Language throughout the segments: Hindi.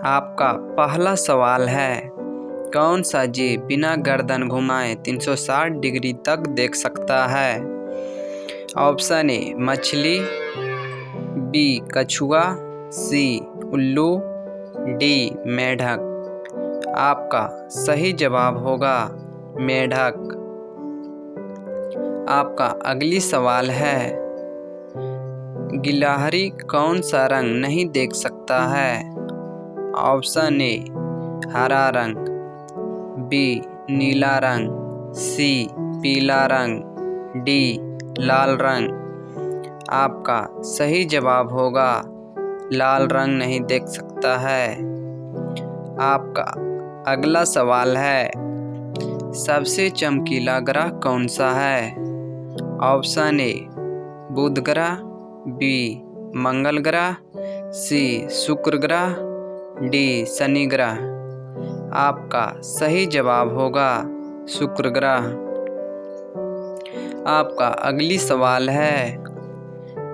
आपका पहला सवाल है, कौन सा जीव बिना गर्दन घुमाए 360 डिग्री तक देख सकता है? ऑप्शन ए मछली, बी कछुआ, सी उल्लू, डी मेढक। आपका सही जवाब होगा मेढक। आपका अगली सवाल है, गिलहरी कौन सा रंग नहीं देख सकता है? ऑप्शन ए हरा रंग, बी नीला रंग, सी पीला रंग, डी लाल रंग। आपका सही जवाब होगा लाल रंग नहीं देख सकता है। आपका अगला सवाल है, सबसे चमकीला ग्रह कौन सा है? ऑप्शन ए बुध ग्रह, बी मंगल ग्रह, सी शुक्र ग्रह, डी शनि ग्रह। आपका सही जवाब होगा शुक्र ग्रह। आपका अगली सवाल है,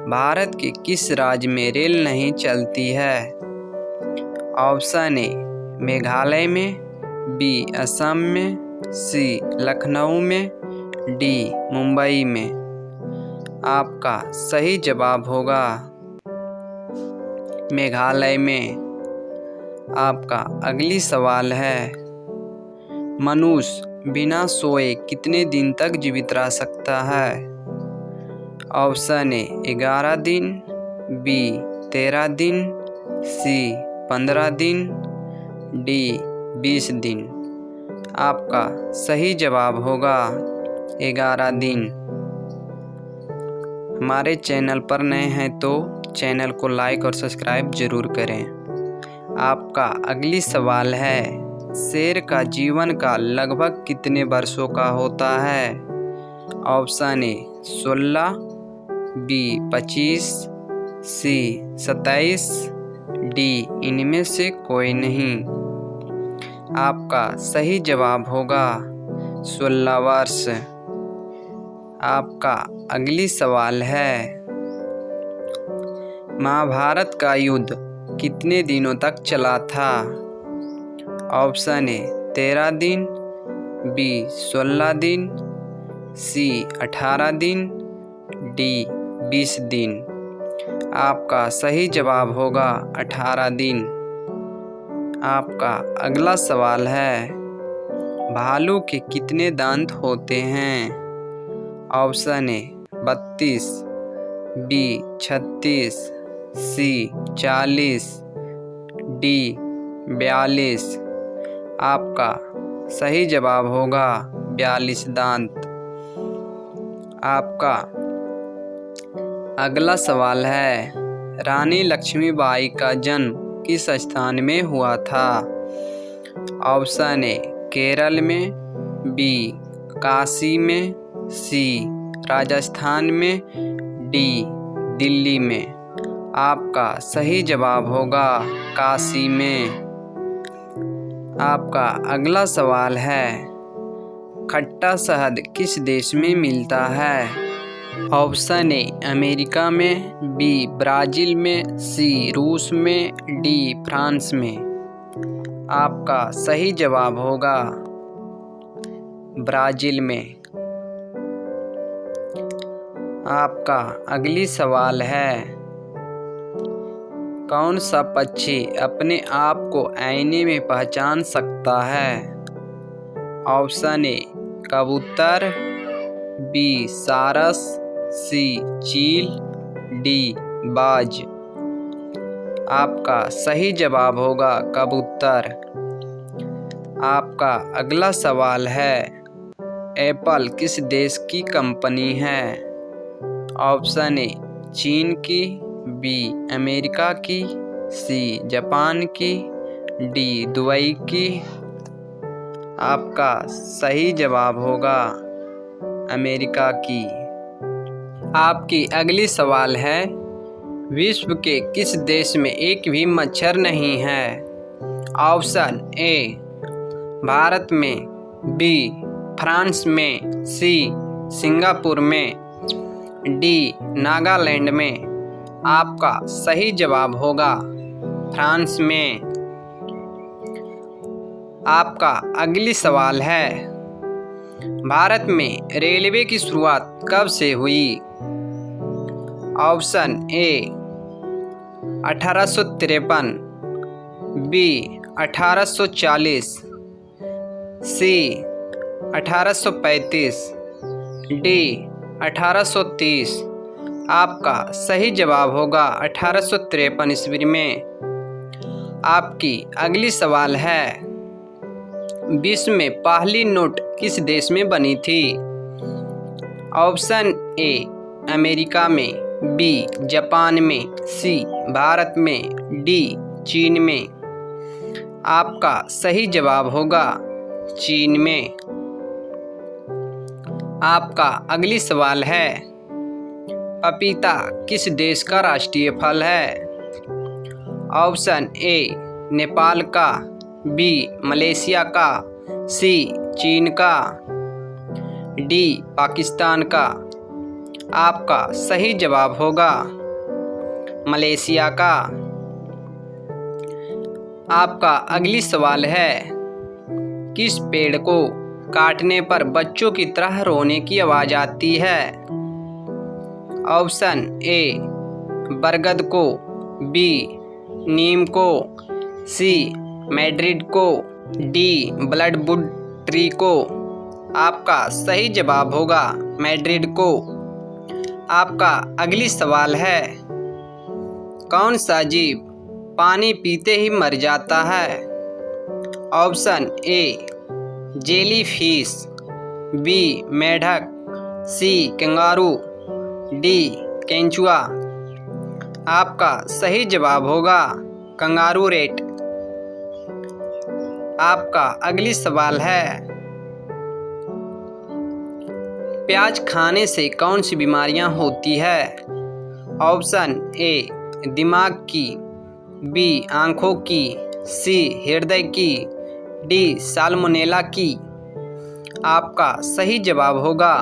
भारत के किस राज्य में रेल नहीं चलती है? ऑप्शन ए मेघालय में, बी असम में, सी लखनऊ में, डी मुंबई में। आपका सही जवाब होगा मेघालय में। आपका अगली सवाल है, मनुष्य बिना सोए कितने दिन तक जीवित रह सकता है? ऑप्शन ए 11 दिन, बी 13 दिन, सी 15 दिन, डी 20 दिन। आपका सही जवाब होगा 11 दिन। हमारे चैनल पर नए हैं तो चैनल को लाइक और सब्सक्राइब जरूर करें। आपका अगली सवाल है, शेर का जीवन काल लगभग कितने वर्षों का होता है? Option A 16, B 25, C 27, D इनमें से कोई नहीं। आपका सही जवाब होगा 16 वर्ष। आपका अगली सवाल है, महाभारत का युद्ध कितने दिनों तक चला था? ऑप्शन ए 13 दिन, बी 16 दिन, सी 18 दिन, डी 20 दिन। आपका सही जवाब होगा 18 दिन। आपका अगला सवाल है, भालू के कितने दांत होते हैं? Option A 32, B 36, C 40, D 42। आपका सही जवाब होगा 42 दांत। आपका अगला सवाल है, रानी लक्ष्मीबाई का जन्म किस स्थान में हुआ था? ऑप्शन ए केरल में, बी काशी में, सी राजस्थान में, डी दिल्ली में। आपका सही जवाब होगा काशी में। आपका अगला सवाल है, खट्टा शहद किस देश में मिलता है? ऑप्शन ए अमेरिका में, बी ब्राज़ील में, सी रूस में, डी फ्रांस में। आपका सही जवाब होगा ब्राज़ील में। आपका अगली सवाल है, कौन सा पक्षी अपने आप को आईने में पहचान सकता है? ऑप्शन ए कबूतर, बी सारस, सी चील, डी बाज। आपका सही जवाब होगा कबूतर। आपका अगला सवाल है, एप्पल किस देश की कंपनी है? ऑप्शन ए चीन की, बी अमेरिका की, सी जापान की, डी दुबई की। आपका सही जवाब होगा अमेरिका की। आपकी अगली सवाल है, विश्व के किस देश में एक भी मच्छर नहीं है? ऑप्शन ए भारत में, बी फ्रांस में, सी सिंगापुर में, डी नागालैंड में। आपका सही जवाब होगा फ्रांस में। आपका अगली सवाल है, भारत में रेलवे की शुरुआत कब से हुई? Option A 1853, B 1840, C 1835, D 1830। आपका सही जवाब होगा 1853 ईस्वी में। आपकी अगली सवाल है, विश्व में पहली नोट किस देश में बनी थी? ऑप्शन ए अमेरिका में, बी जापान में, सी भारत में, डी चीन में। आपका सही जवाब होगा चीन में। आपका अगली सवाल है, पपीता किस देश का राष्ट्रीय फल है? ऑप्शन ए नेपाल का, बी मलेशिया का, सी चीन का, डी पाकिस्तान का। आपका सही जवाब होगा मलेशिया का। आपका अगली सवाल है, किस पेड़ को काटने पर बच्चों की तरह रोने की आवाज़ आती है? ऑप्शन ए बरगद को, बी नीम को, सी मैड्रिड को, डी ब्लडवुड ट्री को। आपका सही जवाब होगा मैड्रिड को। आपका अगली सवाल है, कौन सा जीव पानी पीते ही मर जाता है? Option A jellyfish, B मेढक, सी कंगारू, डी केंचुआ। आपका सही जवाब होगा कंगारू रेट। आपका अगली सवाल है, प्याज खाने से कौन सी बीमारियां होती है? ऑप्शन ए दिमाग की, बी आँखों की, सी हृदय की, डी साल्मोनेला की। आपका सही जवाब होगा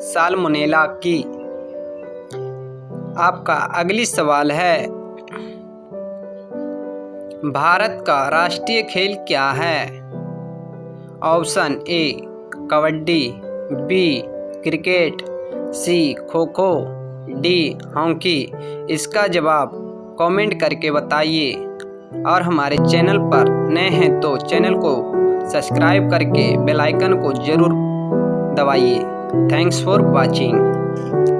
साल्मोनेला की। आपका अगली सवाल है, भारत का राष्ट्रीय खेल क्या है? Option A kabaddi, B cricket, C kho kho, D hockey. इसका जवाब कमेंट करके बताइए। और हमारे चैनल पर नए हैं तो चैनल को सब्सक्राइब करके बेल आइकन को ज़रूर दबाइए। Thanks for watching.